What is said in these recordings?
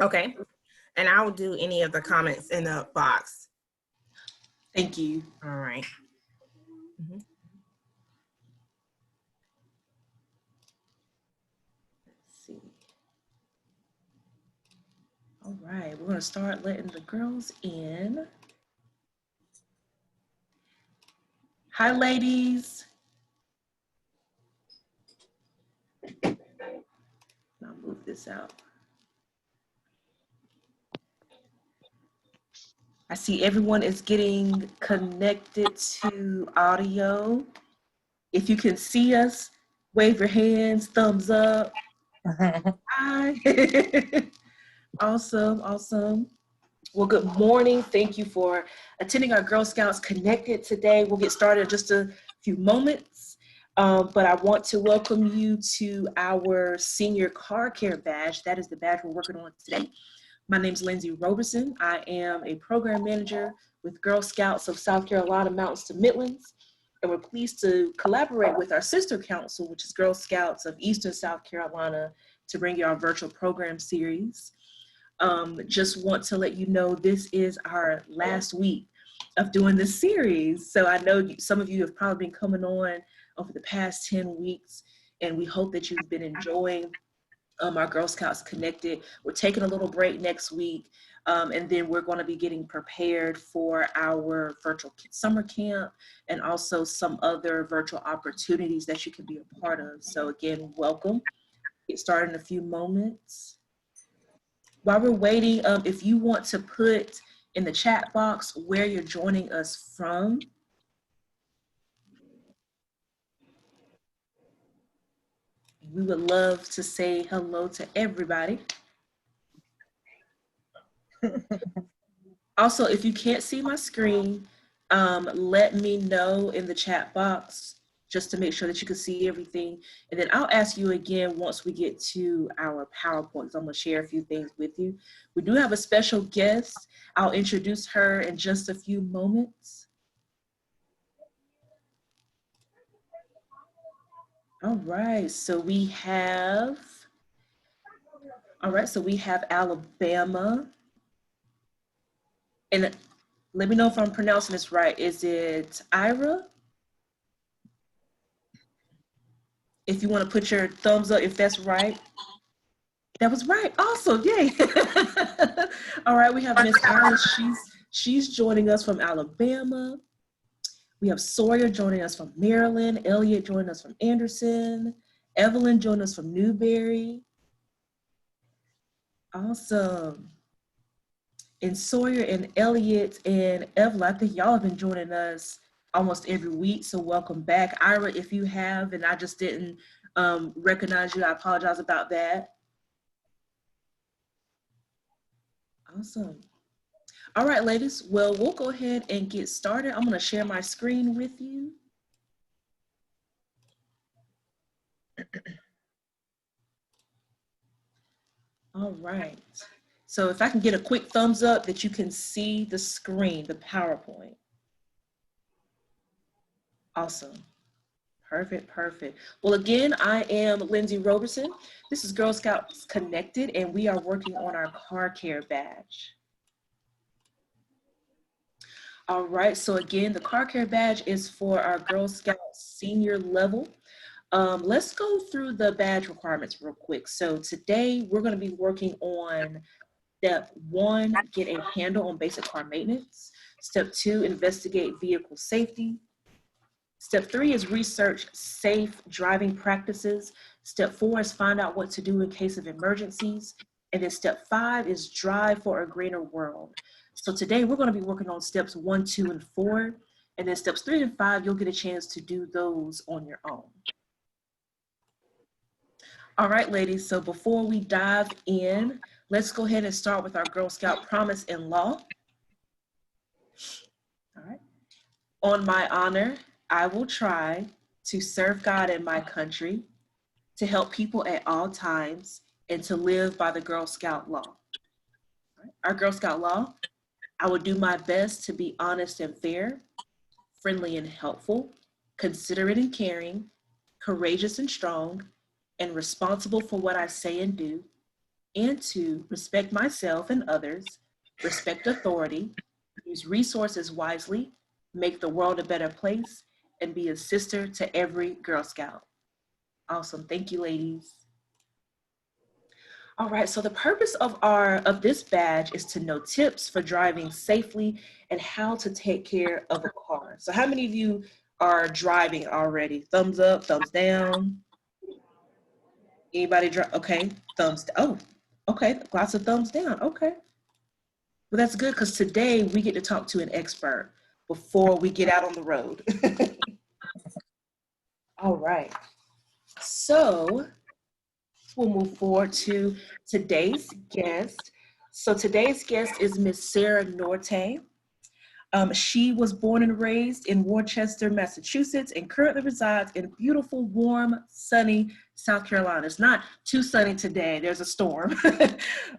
Okay. And I'll do any of the comments in the box. Thank you. All right. Mm-hmm. Let's see. All right, we're going to start letting the girls in. Hi, ladies. I'll move this out. I see everyone is getting connected to audio. If you can see us, wave your hands, thumbs up. Hi. Awesome, awesome. Well, good morning. Thank you for attending our Girl Scouts Connected today. We'll get started in just a few moments, but I want to welcome you to our Senior Car Care Badge. That is the badge we're working on today. My name is Lindsay Roberson. I am a program manager with Girl Scouts of South Carolina Mountains to Midlands, and we're pleased to collaborate with our sister council, which is Girl Scouts of Eastern South Carolina, to bring you our virtual program series. Just want to let you know this is our last week of doing this series. So I know some of you have probably been coming on over the past 10 weeks, and we hope that you've been enjoying our Girl Scouts Connected. We're taking a little break next week, and then we're going to be getting prepared for our virtual summer camp and also some other virtual opportunities that you can be a part of. So again, welcome. Get started in a few moments. While we're waiting, if you want to put in the chat box where you're joining us from. We would love to say hello to everybody. Also, if you can't see my screen, let me know in the chat box just to make sure that you can see everything. And then I'll ask you again once we get to our PowerPoints. I'm gonna share a few things with you. We do have a special guest. I'll introduce her in just a few moments. All right, so we have Alabama. And let me know if I'm pronouncing this right. Is it Ira? If you want to put your thumbs up if that's right. That was right. Awesome. Yay. All right, we have Miss Alice. She's joining us from Alabama. We have Sawyer joining us from Maryland. Elliot joining us from Anderson. Evelyn joining us from Newberry. Awesome. And Sawyer and Elliot and Evelyn, I think y'all have been joining us almost every week, so welcome back. Ira, if you have, and I just didn't recognize you, I apologize about that. Awesome. All right, ladies, well, we'll go ahead and get started. I'm gonna share my screen with you. All right. So if I can get a quick thumbs up that you can see the screen, the PowerPoint. Awesome. Perfect, perfect. Well, again, I am Lindsay Roberson. This is Girl Scouts Connected, and we are working on our car care badge. All right, so again, the car care badge is for our Girl Scouts senior level. Let's go through the badge requirements real quick. So today we're going to be working on step 1, get a handle on basic car maintenance. Step 2, investigate vehicle safety. Step 3 is research safe driving practices. Step 4 is find out what to do in case of emergencies. And then step 5 is drive for a greener world. So today we're going to be working on steps 1, 2, and 4. And then steps 3 and 5, you'll get a chance to do those on your own. All right, ladies, so before we dive in, let's go ahead and start with our Girl Scout promise and law. All right. On my honor, I will try to serve God and my country, to help people at all times, and to live by the Girl Scout law. Our Girl Scout law: I will do my best to be honest and fair, friendly and helpful, considerate and caring, courageous and strong, and responsible for what I say and do. and to respect myself and others, respect authority, use resources wisely, make the world a better place, and be a sister to every Girl Scout. Awesome. Thank you, ladies. All right, so the purpose of this badge is to know tips for driving safely and how to take care of a car. So how many of you are driving already? Thumbs up, thumbs down. Anybody drive? Okay, oh, okay, lots of thumbs down. Okay. Well, that's good because today we get to talk to an expert before we get out on the road. All right. So we'll move forward to today's guest. So today's guest is Miss Sarah Norte. She was born and raised in Worcester, Massachusetts, and currently resides in beautiful, warm, sunny South Carolina. It's not too sunny today. There's a storm.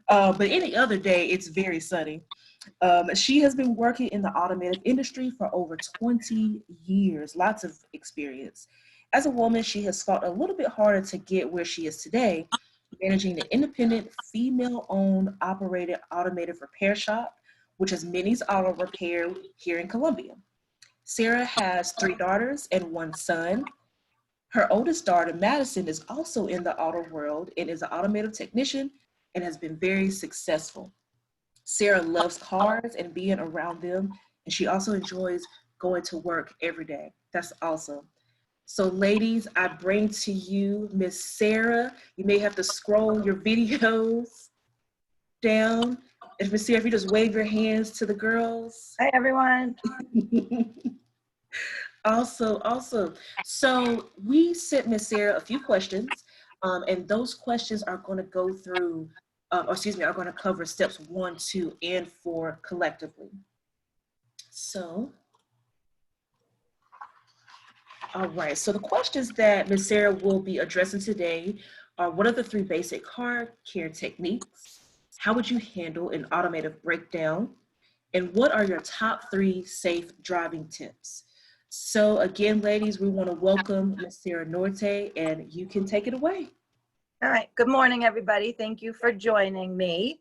But any other day, it's very sunny. She has been working in the automotive industry for over 20 years, lots of experience. As a woman, she has fought a little bit harder to get where she is today, managing the independent, female-owned, operated automotive repair shop, which is Minnie's Auto Repair here in Columbia. Sarah has 3 daughters and 1 son. Her oldest daughter, Madison, is also in the auto world and is an automotive technician and has been very successful. Sarah loves cars and being around them, and she also enjoys going to work every day. That's awesome. So ladies, I bring to you Miss Sarah. You may have to scroll your videos down. If Miss Sarah, if you just wave your hands to the girls. Hi, everyone. Awesome. So we sent Miss Sarah a few questions, and those questions are going to go through, are going to cover steps 1, 2, and 4 collectively. So, all right. So the questions that Miss Sarah will be addressing today are: what are the 3 basic car care techniques? How would you handle an automotive breakdown? And what are your top 3 safe driving tips? So again, ladies, we want to welcome Ms. Sarah Norte, and you can take it away. All right. Good morning, everybody. Thank you for joining me.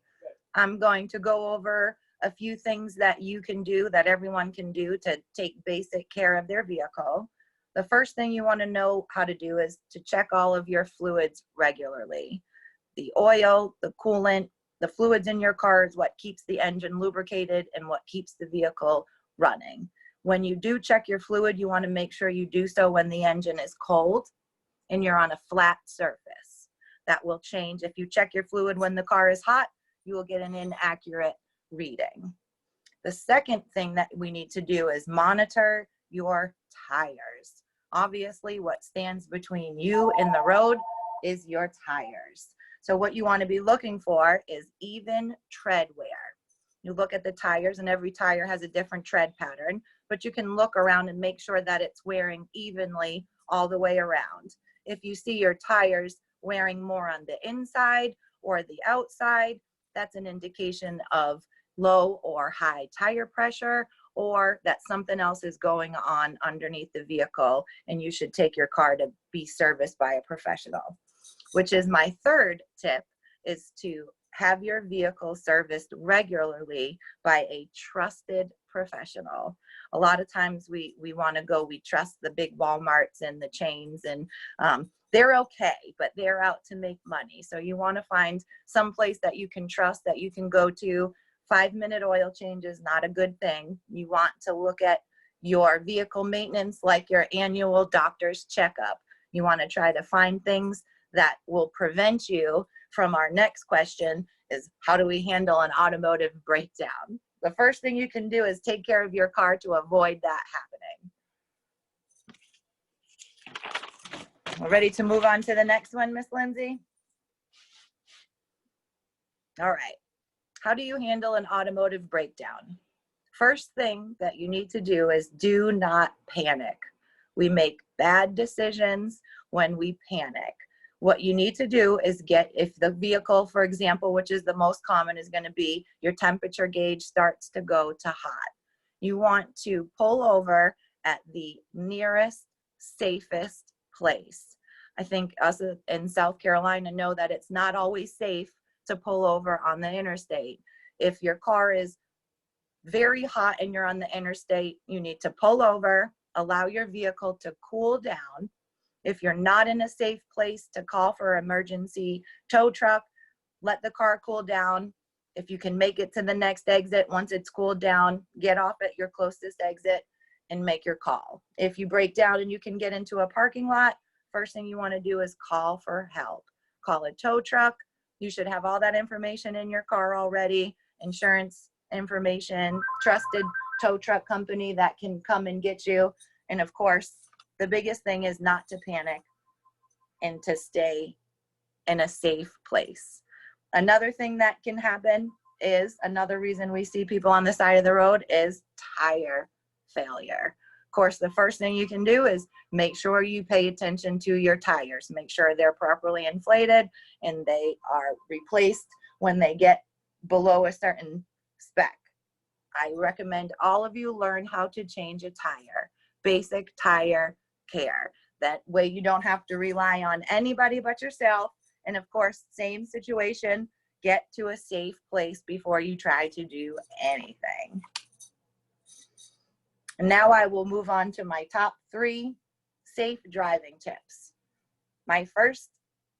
I'm going to go over a few things that you can do, that everyone can do to take basic care of their vehicle. The first thing you want to know how to do is to check all of your fluids regularly. The oil, the coolant, the fluids in your car is what keeps the engine lubricated and what keeps the vehicle running. When you do check your fluid, you want to make sure you do so when the engine is cold and you're on a flat surface. That will change. If you check your fluid when the car is hot, you will get an inaccurate reading. The second thing that we need to do is monitor your tires. Obviously, what stands between you and the road is your tires. So what you want to be looking for is even tread wear. You look at the tires, and every tire has a different tread pattern, but you can look around and make sure that it's wearing evenly all the way around. If you see your tires wearing more on the inside or the outside, that's an indication of low or high tire pressure, or that something else is going on underneath the vehicle, and you should take your car to be serviced by a professional. Which is my third tip, is to have your vehicle serviced regularly by a trusted professional. A lot of times we want to go, we trust the big Walmarts and the chains, and they're okay, but they're out to make money. So you want to find some place that you can trust, that you can go to. 5-minute oil change is not a good thing. You want to look at your vehicle maintenance like your annual doctor's checkup. You want to try to find things that will prevent you from our next question, is how do we handle an automotive breakdown? The first thing you can do is take care of your car to avoid that happening. We're ready to move on to the next one, Miss Lindsay? All right. How do you handle an automotive breakdown? First thing that you need to do is do not panic. We make bad decisions when we panic. What you need to do is get, if the vehicle, for example, which is the most common, is going to be your temperature gauge starts to go to hot. You want to pull over at the nearest, safest place. I think us in South Carolina know that it's not always safe to pull over on the interstate. If your car is very hot and you're on the interstate, you need to pull over, allow your vehicle to cool down. If you're not in a safe place, to call for emergency tow truck, let the car cool down. If you can make it to the next exit, once it's cooled down, get off at your closest exit and make your call. If you break down and you can get into a parking lot, first thing you want to do is call for help. Call a tow truck. You should have all that information in your car already. Insurance information, trusted tow truck company that can come and get you. And of course, the biggest thing is not to panic and to stay in a safe place. Another thing that can happen is, another reason we see people on the side of the road is tire failure. Of course, the first thing you can do is make sure you pay attention to your tires. Make sure they're properly inflated and they are replaced when they get below a certain spec. I recommend all of you learn how to change a tire. Basic tire care. That way you don't have to rely on anybody but yourself. And of course, same situation, get to a safe place before you try to do anything. And now I will move on to my top 3 safe driving tips. My first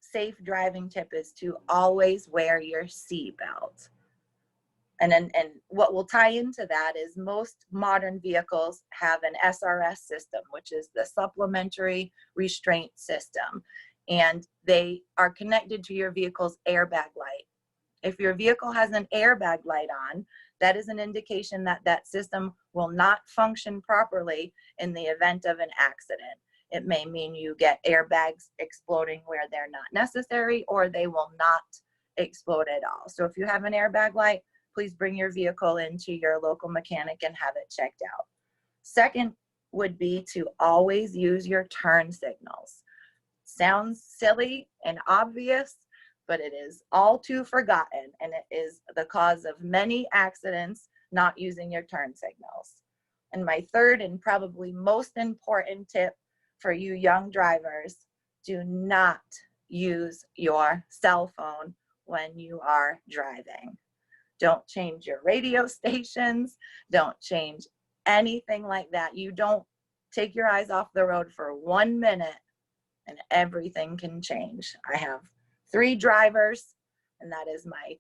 safe driving tip is to always wear your seatbelt. And what will tie into that is most modern vehicles have an SRS system, which is the supplementary restraint system. And they are connected to your vehicle's airbag light. If your vehicle has an airbag light on, that is an indication that that system will not function properly in the event of an accident. It may mean you get airbags exploding where they're not necessary, or they will not explode at all. So if you have an airbag light, please bring your vehicle into your local mechanic and have it checked out. Second would be to always use your turn signals. Sounds silly and obvious, but it is all too forgotten, and it is the cause of many accidents not using your turn signals. And my third and probably most important tip for you young drivers, do not use your cell phone when you are driving. Don't change your radio stations. Don't change anything like that. You don't take your eyes off the road for 1 minute and everything can change. I have 3 drivers, and that is my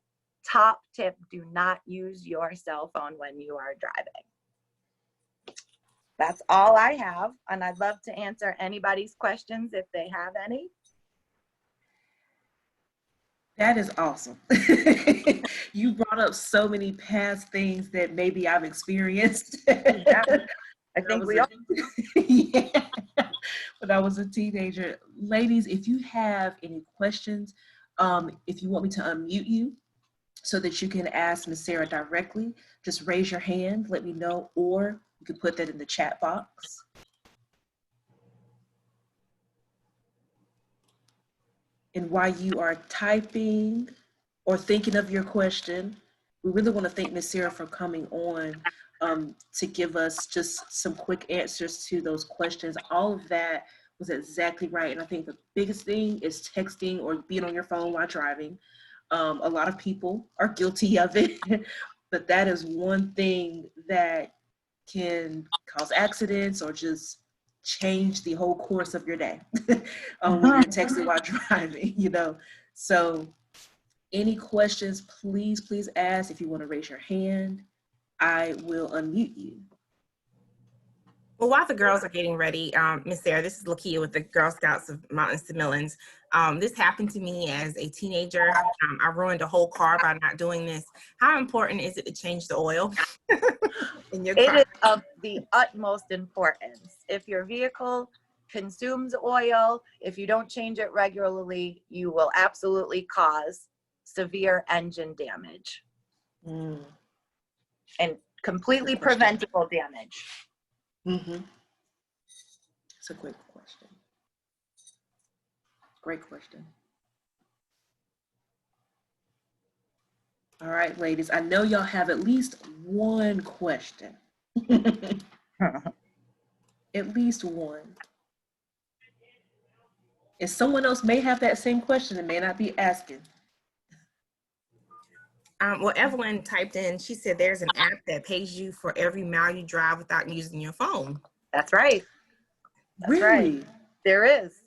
top tip. Do not use your cell phone when you are driving. That's all I have, and I'd love to answer anybody's questions if they have any. That is awesome. You brought up so many past things that maybe I've experienced. Yeah, I think we all do. Yeah. When I was a teenager. Ladies, if you have any questions, if you want me to unmute you so that you can ask Ms. Sarah directly, just raise your hand, let me know, or you can put that in the chat box. And while you are typing or thinking of your question, we really want to thank Ms. Sarah for coming on to give us just some quick answers to those questions. All of that was exactly right. And I think the biggest thing is texting or being on your phone while driving. A lot of people are guilty of it, but that is one thing that can cause accidents or just change the whole course of your day when you're texting while driving, you know. So any questions, please ask. If you want to raise your hand, I will unmute you. Well, while the girls are getting ready, Miss Sarah, this is Lakia with the Girl Scouts of Mountains to Millings. This happened to me as a teenager. I ruined a whole car by not doing this. How important is it to change the oil in your car? It is of the utmost importance. If your vehicle consumes oil, if you don't change it regularly, you will absolutely cause severe engine damage. And completely preventable damage. Mm-hmm. It's a great question. Great question. All right, ladies, I know y'all have at least one question. At least one. And someone else may have that same question and may not be asking. Well, Evelyn typed in, she said there's an app that pays you for every mile you drive without using your phone. That's right. That's Really? right. There is.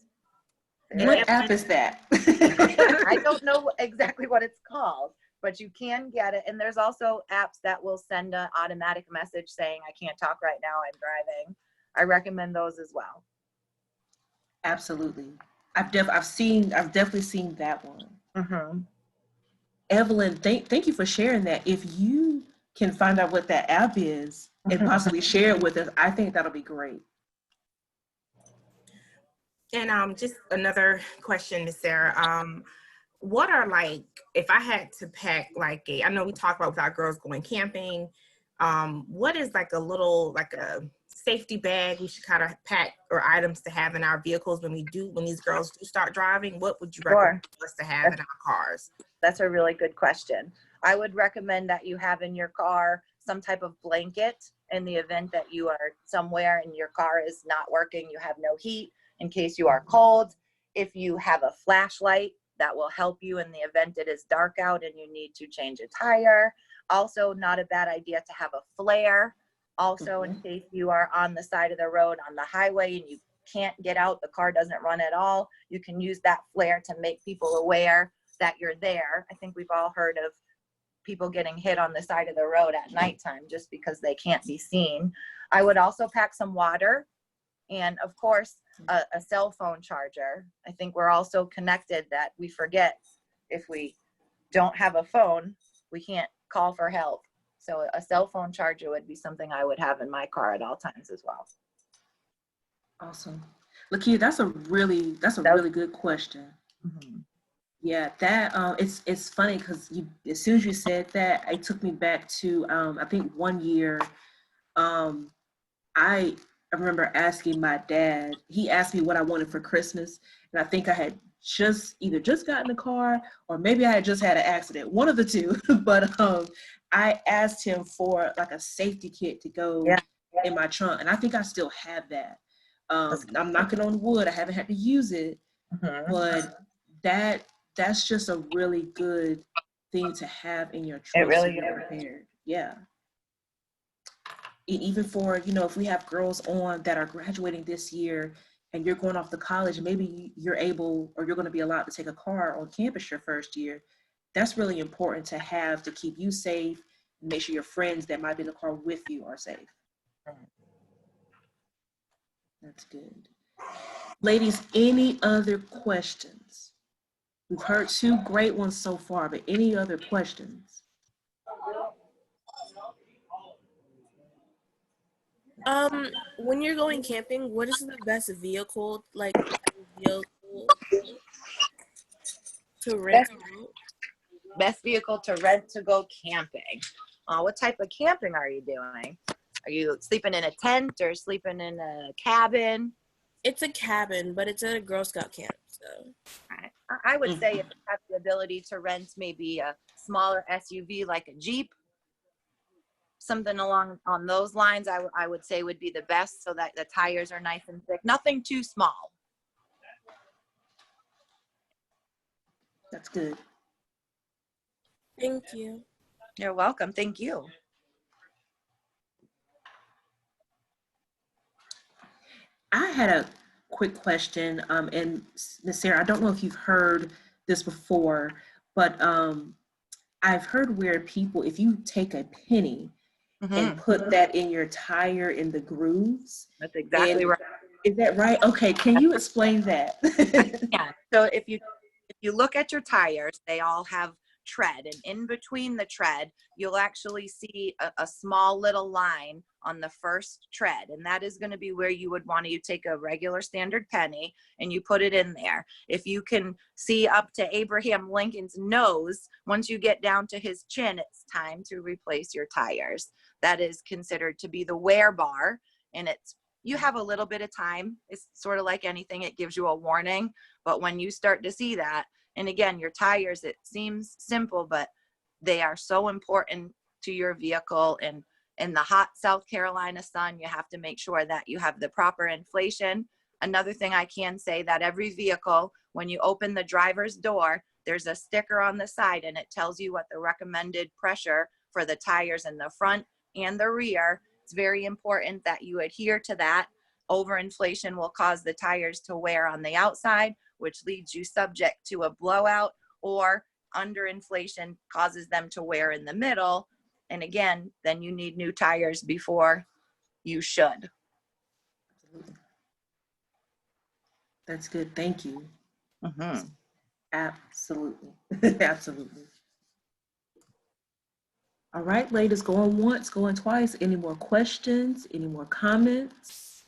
What app is that? I don't know exactly what it's called, but you can get it. And there's also apps that will send an automatic message saying, I can't talk right now, I'm driving. I recommend those as well. Absolutely. I've definitely seen that one. Mm-hmm. Evelyn, thank you for sharing that. If you can find out what that app is and possibly share it with us, I think that'll be great. And just another question, Miss Sarah. What are, like, if I had to pack like I know we talked about with our girls going camping, what is like a little, like a safety bag we should kind of pack, or items to have in our vehicles when these girls do start driving? What would you recommend us to have in our cars? That's a really good question. I would recommend that you have in your car some type of blanket in the event that you are somewhere and your car is not working, you have no heat, in case you are cold. If you have a flashlight, that will help you in the event it is dark out and you need to change a tire. Also, not a bad idea to have a flare. Also, in case you are on the side of the road on the highway and you can't get out, the car doesn't run at all, you can use that flare to make people aware that you're there. I think we've all heard of people getting hit on the side of the road at nighttime just because they can't be seen. I would also pack some water, and of course, a cell phone charger. I think we're all so connected that we forget if we don't have a phone, we can't call for help. So a cell phone charger would be something I would have in my car at all times as well. Awesome. Lakia, that's a really good question. Mm-hmm. Yeah, that it's funny because as soon as you said that, it took me back to I think one year, I remember asking my dad. He asked me what I wanted for Christmas, and I think I had either just gotten a car or maybe I had just had an accident, one of the two. But I asked him for like a safety kit to go in my trunk, and I think I still have that. I'm knocking on wood, I haven't had to use it, but that's just a really good thing to have in your trunk. It really to be prepared. Yeah. Even for, if we have girls on that are graduating this year and you're going off to college, maybe you're able, or you're going to be allowed to take a car on campus your first year. That's really important to have to keep you safe and make sure your friends that might be in the car with you are safe. That's good. Ladies, any other questions? We've heard two great ones so far, but any other questions? When you're going camping, what is the best vehicle, to rent? Best vehicle to rent to go camping. What type of camping are you doing? Are you sleeping in a tent or sleeping in a cabin? It's a cabin, but it's at a Girl Scout camp. So I would say if you have the ability to rent maybe a smaller SUV like a Jeep, something along on those lines, I would say would be the best, so that the tires are nice and thick. Nothing too small. That's good. thank you. You're welcome. Thank you. I had a quick question, and Ms. Sarah, I don't know if you've heard this before, but I've heard where people, if you take a penny and put that in your tire in the grooves. That's exactly right. Is that right? Okay, can you explain that? Yeah. So if you look at your tires, they all have tread, and in between the tread, you'll actually see a small little line on the first tread, and that is going to be where you would want to take a regular standard penny and you put it in there. If you can see up to Abraham Lincoln's nose, once you get down to his chin, it's time to replace your tires. That is considered to be the wear bar, and you have a little bit of time. It's sort of like anything, it gives you a warning, but when you start to see that, and again, your tires, it seems simple, but they are so important to your vehicle. And in the hot South Carolina sun, you have to make sure that you have the proper inflation. Another thing I can say, that every vehicle, when you open the driver's door, there's a sticker on the side and it tells you what the recommended pressure for the tires in the front and the rear. It's very important that you adhere to that. Overinflation will cause the tires to wear on the outside, which leads you subject to a blowout, or underinflation causes them to wear in the middle. And again, then you need new tires before you should. That's good. Thank you. Mm-hmm. Absolutely. Absolutely. All right, ladies, going once, going twice. Any more questions? Any more comments?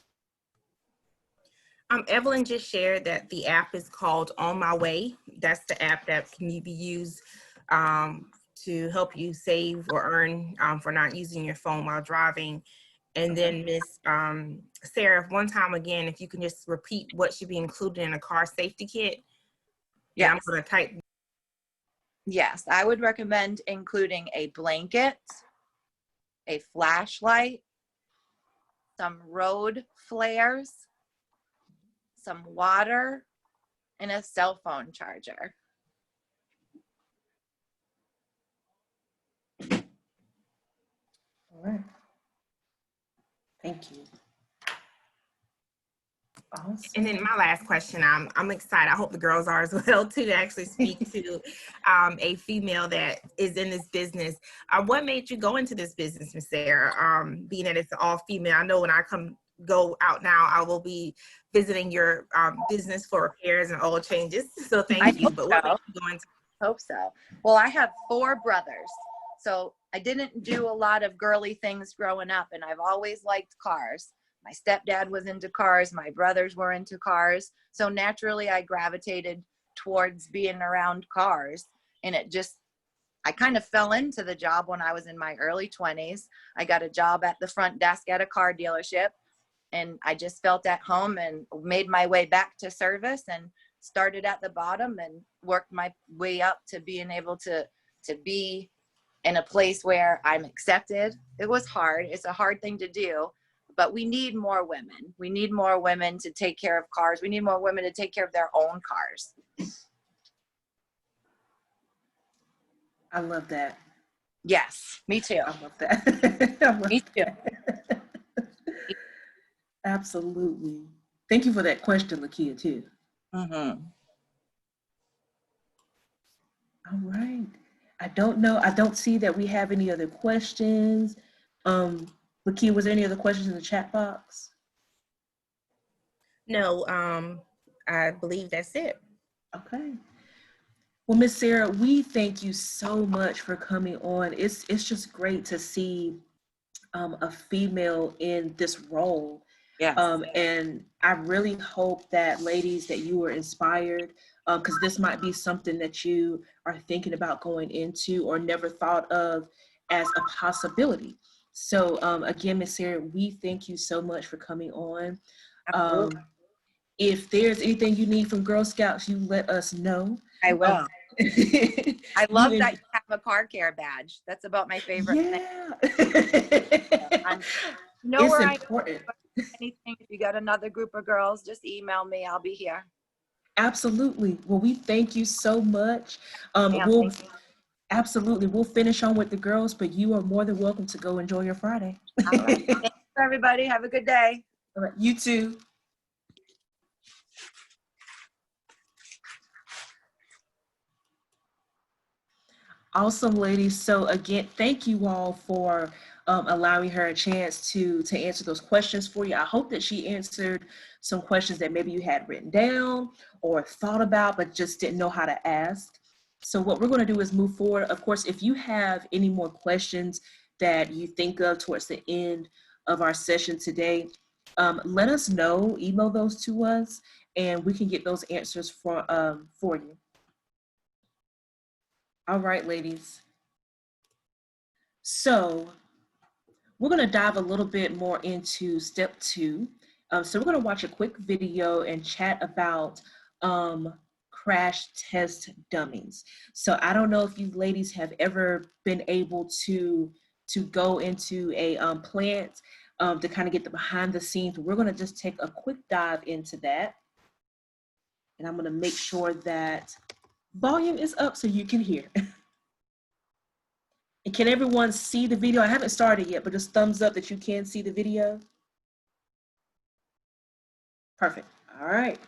Evelyn just shared that the app is called On My Way. That's the app that can be used to help you save or earn for not using your phone while driving. And then Miss Sarah, one time again, if you can just repeat what should be included in a car safety kit. Yes. I'm going to type. Yes, I would recommend including a blanket, a flashlight, some road flares, some water, and a cell phone charger. All right. Thank you. Awesome. And then my last question, I'm excited. I hope the girls are as well too, to actually speak to a female that is in this business. What made you go into this business, Miss Sarah? Being that it's all female, I know when I go out now, I will be visiting your business for repairs and oil changes. So thank you. But what made you go into? Hope so. Well, I have 4 brothers, so I didn't do a lot of girly things growing up, and I've always liked cars. My stepdad was into cars. My brothers were into cars. So naturally, I gravitated towards being around cars. And I kind of fell into the job when I was in my early 20s. I got a job at the front desk at a car dealership. And I just felt at home and made my way back to service and started at the bottom and worked my way up to being able to be in a place where I'm accepted. It was hard. It's a hard thing to do. But we need more women. We need more women to take care of cars. We need more women to take care of their own cars. I love that. Yes, me too. I love that. I love Me too. that. Absolutely. Thank you for that question, Lakia, too. Mm-hmm. All right. I don't know. I don't see that we have any other questions. Lakia, was there any other questions in the chat box? No, I believe that's it. Okay. Well, Miss Sarah, we thank you so much for coming on. It's just great to see a female in this role. Yes. And I really hope that, ladies, that you were inspired, because this might be something that you are thinking about going into or never thought of as a possibility. So again, Miss Sarah, we thank you so much for coming on. If there's anything you need from Girl Scouts, you let us know. I will. I love that you have a car care badge. That's about my favorite thing. It's important. Anything, if you got another group of girls, just email me. I'll be here. Absolutely. Well, we thank you so much. Absolutely. We'll finish on with the girls, but you are more than welcome to go enjoy your Friday. All right. Thanks, everybody. Have a good day. All right. You too. Awesome, ladies. So again, thank you all for allowing her a chance to answer those questions for you. I hope that she answered some questions that maybe you had written down or thought about, but just didn't know how to ask. So what we're going to do is move forward. Of course, if you have any more questions that you think of towards the end of our session today, let us know, email those to us, and we can get those answers for you. All right, ladies. So we're going to dive a little bit more into step 2. So we're going to watch a quick video and chat about crash test dummies. So I don't know if you ladies have ever been able to go into a plant to kind of get the behind the scenes. We're going to just take a quick dive into that. And I'm going to make sure that Volume is up so you can hear. And can everyone see the video? I haven't started yet, but just thumbs up that you can see the video. Perfect. All right.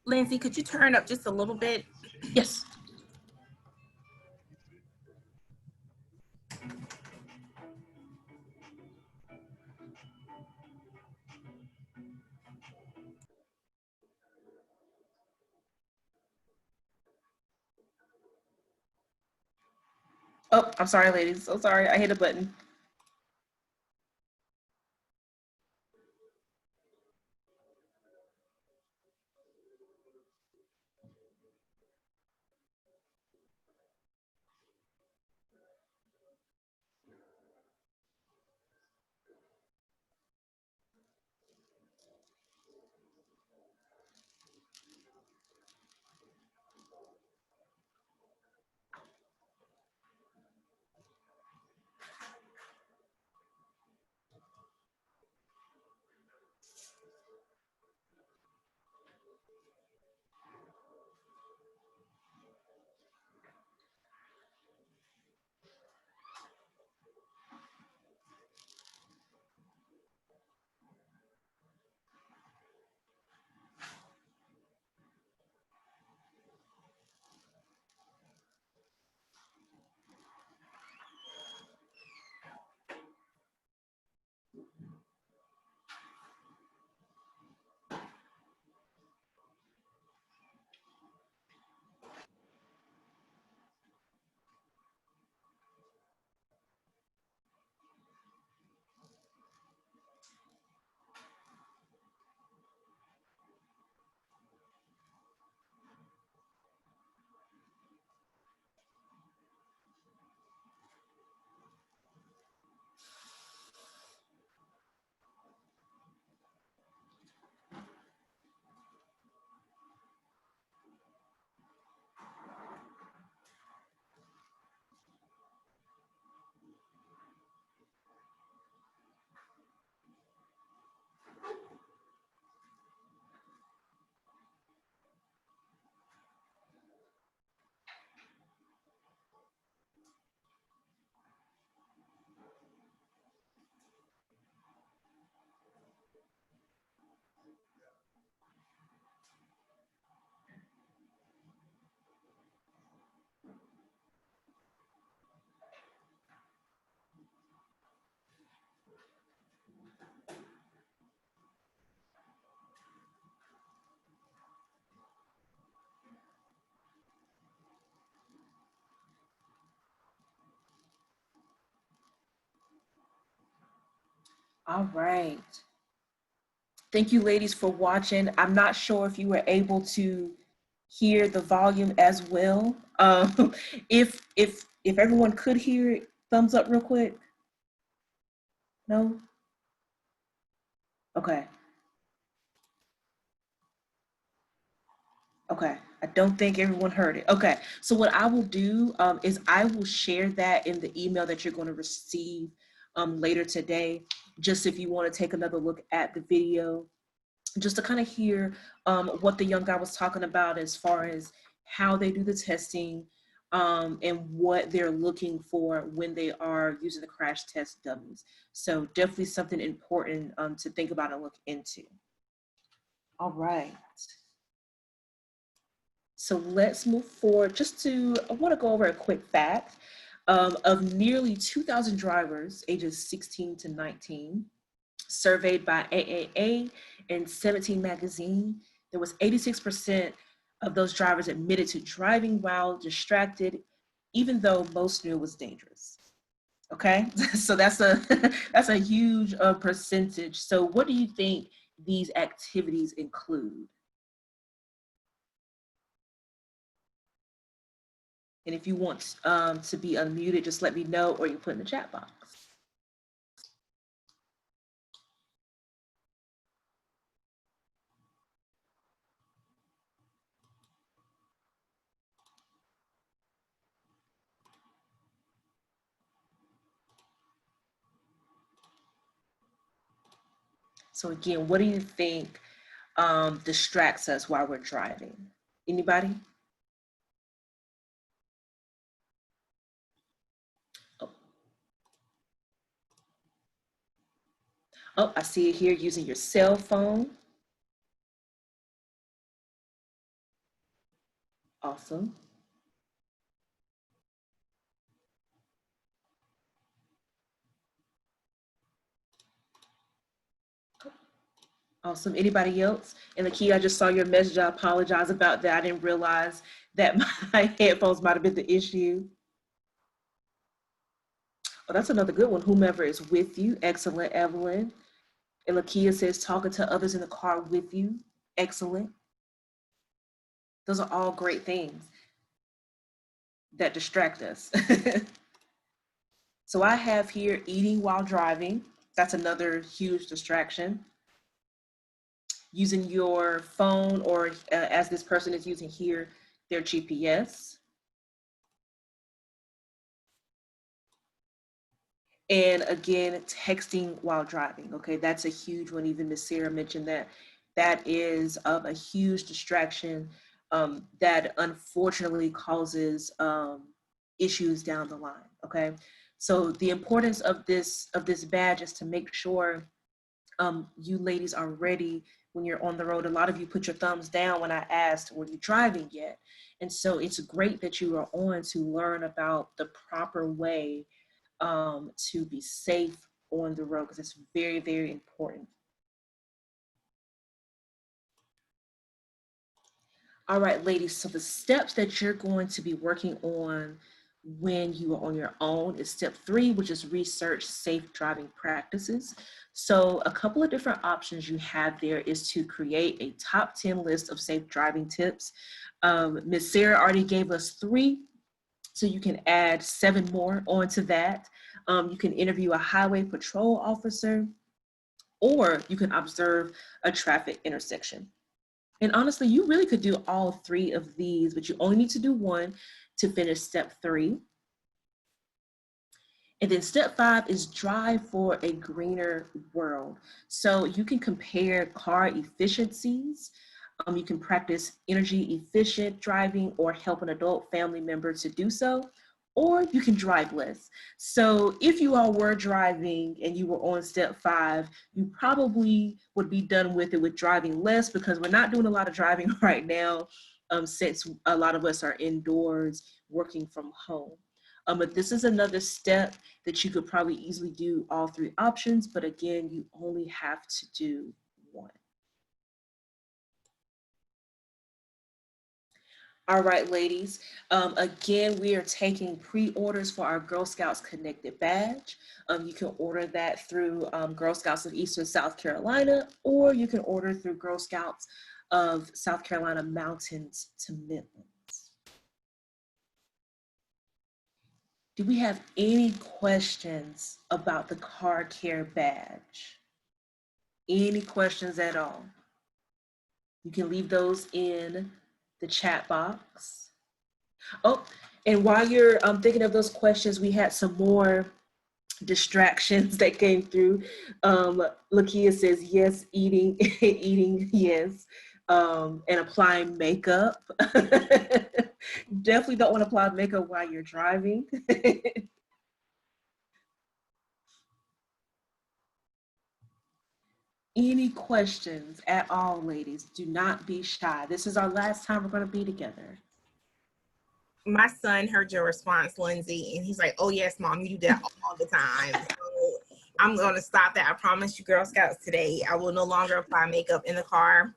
Lindsay, could you turn up just a little bit? Yes. Oh, I'm sorry, ladies. So sorry. I hit a button. All right. Thank you, ladies, for watching. I'm not sure if you were able to hear the volume as well. If everyone could hear it, thumbs up real quick. No? Okay. Okay. I don't think everyone heard it. Okay. So what I will do is I will share that in the email that you're going to receive later today, just if you want to take another look at the video, just to kind of hear what the young guy was talking about as far as how they do the testing and what they're looking for when they are using the crash test dummies. So definitely something important to think about and look into. All right. So let's move forward. I want to go over a quick fact of nearly 2,000 drivers ages 16 to 19 surveyed by AAA and 17 magazine. There was 86% of those drivers admitted to driving while distracted, even though most knew it was dangerous. Okay, so that's a huge percentage. So what do you think these activities include? And if you want to be unmuted, just let me know, or you put in the chat box. So again, what do you think distracts us while we're driving? Anybody? Oh, I see it here, using your cell phone. Awesome. Awesome. Anybody else? And Lakia, I just saw your message. I apologize about that. I didn't realize that my headphones might have been the issue. Oh, that's another good one. Whomever is with you. Excellent, Evelyn. And Lakia says, talking to others in the car with you. Excellent. Those are all great things that distract us. So I have here eating while driving. That's another huge distraction. Using your phone, or as this person is using here, their GPS. And again, texting while driving. Okay, that's a huge one. Even Miss Sarah mentioned that. That is a huge distraction that unfortunately causes issues down the line. Okay, so the importance of this badge is to make sure you ladies are ready when you're on the road. A lot of you put your thumbs down when I asked, were you driving yet? And so it's great that you are on to learn about the proper way to be safe on the road, because it's very, very important. All right, ladies, so the steps that you're going to be working on when you are on your own is step 3, which is research safe driving practices. So a couple of different options you have there is to create a top 10 list of safe driving tips. Ms. Sarah already gave us 3, so you can add 7 more onto that. You can interview a highway patrol officer, or you can observe a traffic intersection. And honestly, you really could do all 3 of these, but you only need to do 1 to finish step 3. And then step 5 is drive for a greener world. So you can compare car efficiencies. You can practice energy efficient driving or help an adult family member to do so, or you can drive less. So if you all were driving and you were on step 5, you probably would be done with it with driving less, because we're not doing a lot of driving right now since a lot of us are indoors working from home. But this is another step that you could probably easily do all 3 options, but again, you only have to do 1. All right, ladies. Again, we are taking pre-orders for our Girl Scouts Connected badge. You can order that through Girl Scouts of Eastern South Carolina, or you can order through Girl Scouts of South Carolina Mountains to Midlands. Do we have any questions about the Car Care badge? Any questions at all? You can leave those in the chat box. Oh, and while you're thinking of those questions, we had some more distractions that came through. Lakia says, yes, eating, eating, yes, and applying makeup. Definitely don't want to apply makeup while you're driving. Any questions at all, ladies? Do not be shy. This is our last time we're going to be together. My son heard your response, Lindsay, and he's like, oh, yes, Mom, you do that all the time. So I'm going to stop that. I promise you, Girl Scouts, today. I will no longer apply makeup in the car.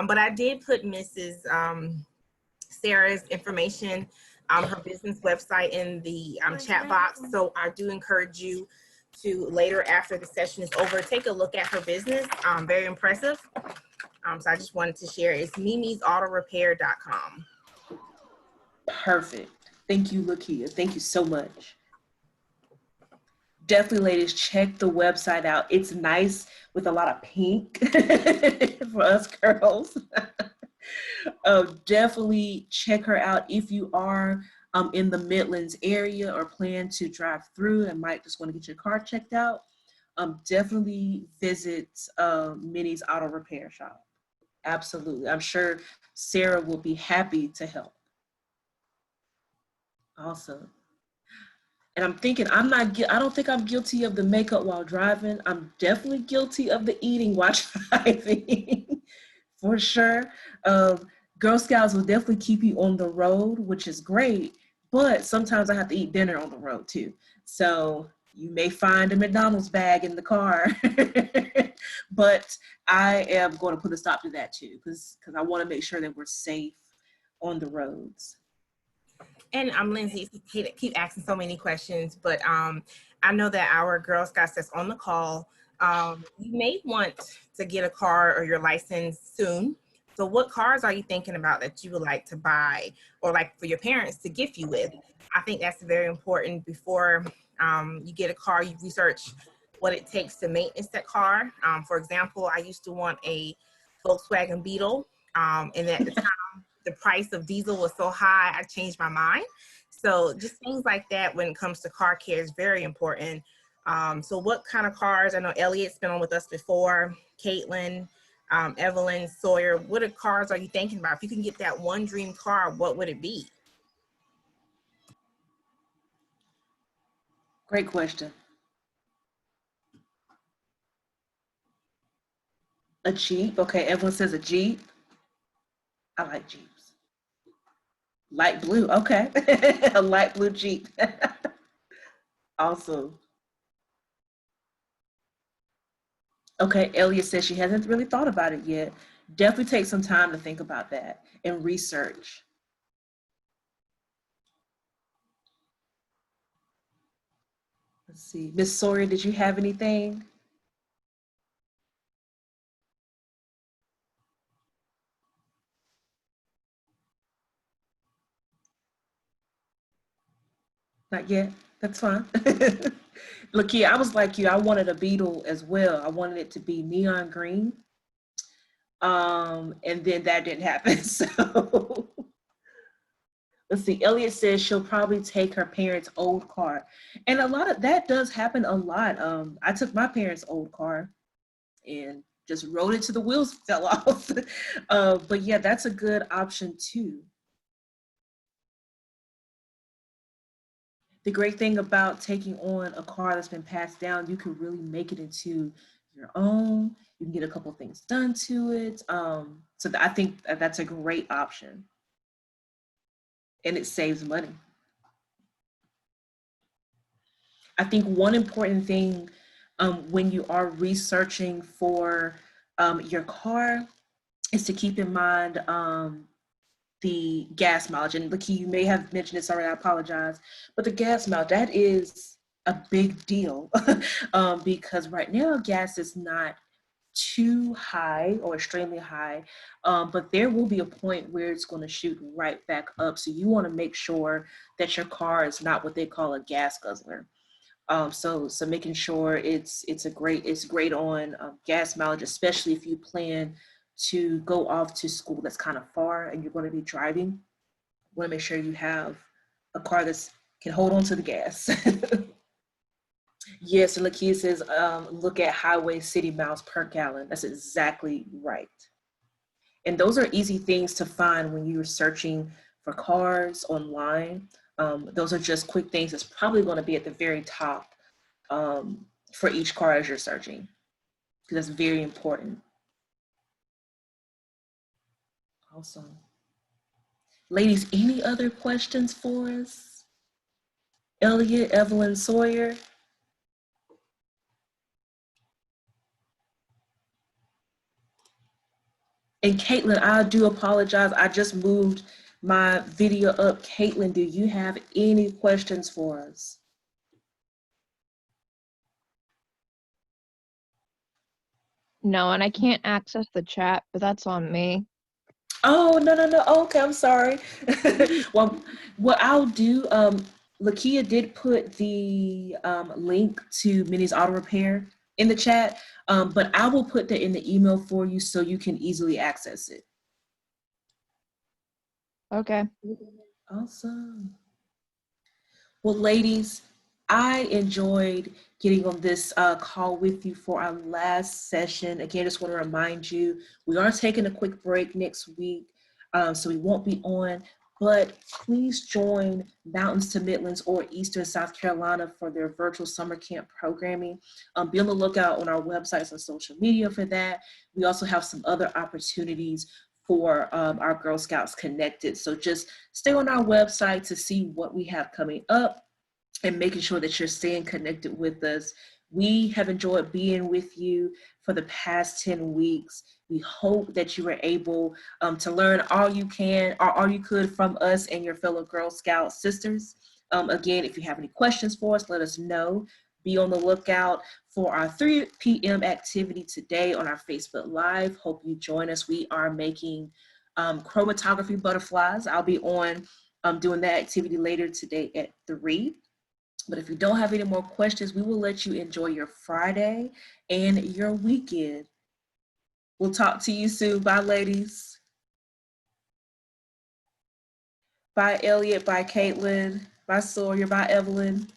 But I did put Mrs. Sarah's information, her business website in the chat box. So I do encourage you to later, after the session is over, take a look at her business. Very impressive. So I just wanted to share. It's mimisautorepair.com. Perfect. Thank you, Lakia. Thank you so much. Definitely, ladies, check the website out. It's nice with a lot of pink for us girls. Definitely check her out if you are in the Midlands area or plan to drive through and might just want to get your car checked out, definitely visit Minnie's Auto Repair Shop. Absolutely. I'm sure Sarah will be happy to help. Awesome. And I'm thinking, I don't think I'm guilty of the makeup while driving. I'm definitely guilty of the eating while driving, for sure. Girl Scouts will definitely keep you on the road, which is great, but sometimes I have to eat dinner on the road too. So you may find a McDonald's bag in the car, but I am going to put a stop to that too, because I want to make sure that we're safe on the roads. And Lindsay, keep asking so many questions, but I know that our Girl Scouts that's on the call, you may want to get a car or your license soon. So what cars are you thinking about that you would like to buy or like for your parents to gift you with? I think that's very important. Before you get a car, you research what it takes to maintenance that car. For example, I used to want a Volkswagen Beetle, and at the time, the price of diesel was so high, I changed my mind. So just things like that when it comes to car care is very important. So what kind of cars? I know Elliot's been on with us before, Caitlin, Evelyn, Sawyer. What cars are you thinking about? If you can get that one dream car, what would it be? Great question. A Jeep. Okay, Evelyn says a Jeep. I like Jeeps. Light blue. Okay. A light blue Jeep. Awesome. Okay, Elliot says she hasn't really thought about it yet. Definitely take some time to think about that and research. Let's see. Miss Sawyer, did you have anything? Not yet. That's fine. Look here, I was like you. I wanted a Beetle as well. I wanted it to be neon green. And then that didn't happen. So let's see. Elliot says she'll probably take her parents' old car. And a lot of that does happen a lot. I took my parents' old car and just rode it till the wheels fell off. But yeah, that's a good option too. The great thing about taking on a car that's been passed down, you can really make it into your own. You can get a couple things done to it. So I think that's a great option. And it saves money. I think one important thing when you are researching for your car is to keep in mind the gas mileage. And Lakeith, you may have mentioned this already, I apologize, but the gas mileage, that is a big deal because right now gas is not too high or extremely high, but there will be a point where it's going to shoot right back up. So you want to make sure that your car is not what they call a gas guzzler. So making sure it's great on gas mileage, especially if you plan to go off to school that's kind of far and you're going to be driving. You want to make sure you have a car that can hold on to the gas. Yes, and Lakeith says, look at highway city miles per gallon. That's exactly right. And those are easy things to find when you're searching for cars online. Those are just quick things that's probably going to be at the very top for each car as you're searching, because that's very important. Awesome. Ladies, any other questions for us? Elliot, Evelyn, Sawyer? And Caitlin, I do apologize. I just moved my video up. Caitlin, do you have any questions for us? No, and I can't access the chat, but that's on me. Oh, no. Oh, okay, I'm sorry. Well, what I'll do, Lakia did put the link to Minnie's Auto Repair in the chat, but I will put that in the email for you so you can easily access it. Okay. Awesome. Well, ladies, I enjoyed getting on this call with you for our last session. Again, just want to remind you, we are taking a quick break next week, so we won't be on, but please join Mountains to Midlands or Eastern South Carolina for their virtual summer camp programming. Be on the lookout on our websites and social media for that. We also have some other opportunities for our Girl Scouts Connected. So just stay on our website to see what we have coming up and making sure that you're staying connected with us. We have enjoyed being with you for the past 10 weeks. We hope that you were able to learn all you can or all you could from us and your fellow Girl Scout sisters. Again, if you have any questions for us, let us know. Be on the lookout for our 3 p.m. activity today on our Facebook Live. Hope you join us. We are making chromatography butterflies. I'll be on doing that activity later today at 3. But if you don't have any more questions, we will let you enjoy your Friday and your weekend. We'll talk to you soon. Bye, ladies. Bye, Elliot. Bye, Caitlin. Bye, Sawyer. Bye, Evelyn.